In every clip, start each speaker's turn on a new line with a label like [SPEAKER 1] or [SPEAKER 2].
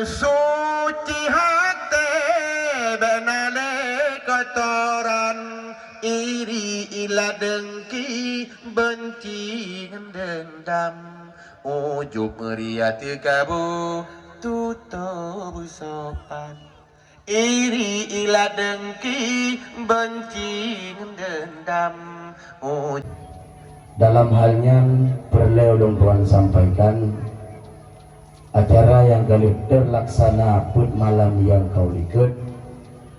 [SPEAKER 1] suci hati benale kotoran iri ila dengki benci dendam ujuk meriati kabu tutup sopan iri ila dengki benci dendam
[SPEAKER 2] dalam halnya perlu ulun tuan sampaikan acara yang kali terlaksana put malam yang kau ikut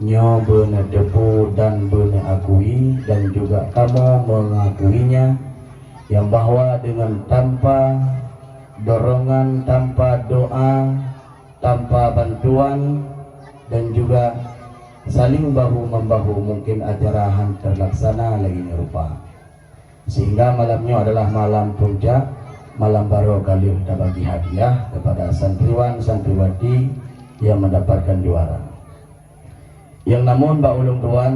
[SPEAKER 2] nyo bener debu dan bener akui dan juga kamu mengakuinya yang bahwa dengan tanpa dorongan, tanpa doa, tanpa bantuan dan juga saling bahu membahu mungkin acara han terlaksana lagi rupa. Sehingga malamnya adalah malam puncak, malam baru kali kita bagi hadiah kepada santriwan santriwati yang mendapatkan juara. Yang namun Mbak Ulung Tuan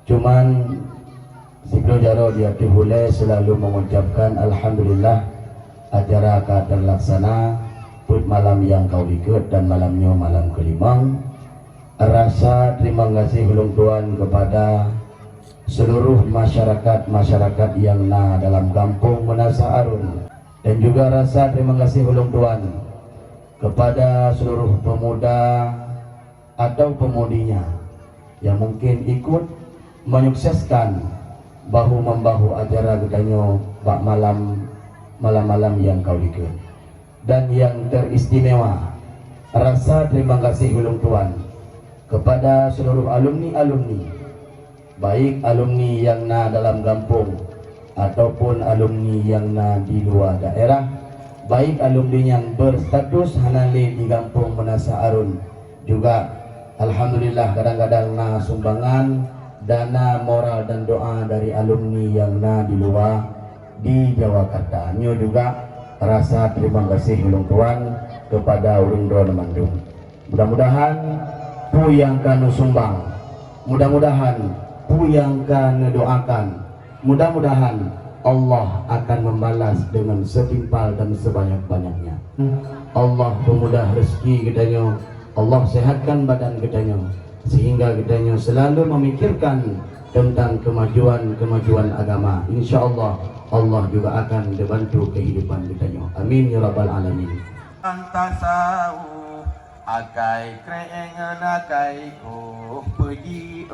[SPEAKER 2] cuman Siblo Jaro dia dihule selalu mengucapkan alhamdulillah acara akan terlaksana put malam yang kau ikut dan malamnya malam kelima. Rasa terima kasih Ulung Tuan kepada seluruh masyarakat yang dalam kampung Menasa Arun dan juga rasa terima kasih Ulung Tuan kepada seluruh pemuda atau pemudinya yang mungkin ikut menyukseskan bahu membahu acara gedanyo bak malam yang kau ikut. Dan yang teristimewa rasa terima kasih Ulung Tuan kepada seluruh alumni baik alumni yang dalam kampung ataupun alumni yang di luar daerah, baik alumni yang berstatus hanali di kampung Menasa Arun juga alhamdulillah kadang-kadang sumbangan dana moral dan doa dari alumni yang di luar di Jawakarta. Nyo juga rasa terima kasih Ulung Tuan kepada Ulung Tuan Mandung. Mudah-mudahan pu yang kanu sumbang, mudah-mudahan yang kan doakan, mudah-mudahan Allah akan membalas dengan setimpal dan sebanyak-banyaknya. Allah pemudah rezeki gedanyo, Allah sehatkan badan gedanyo sehingga gedanyo selalu memikirkan tentang kemajuan agama. Insya Allah Allah juga akan membantu kehidupan gedanyo. Amin ya rabbal alamin.
[SPEAKER 1] Antasau akai krengan akai ko puji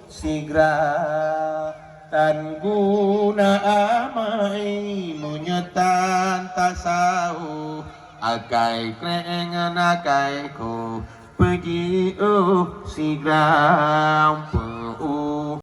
[SPEAKER 1] sigra tan guna amai munyetan tasau akai krengan akai ko puji sigra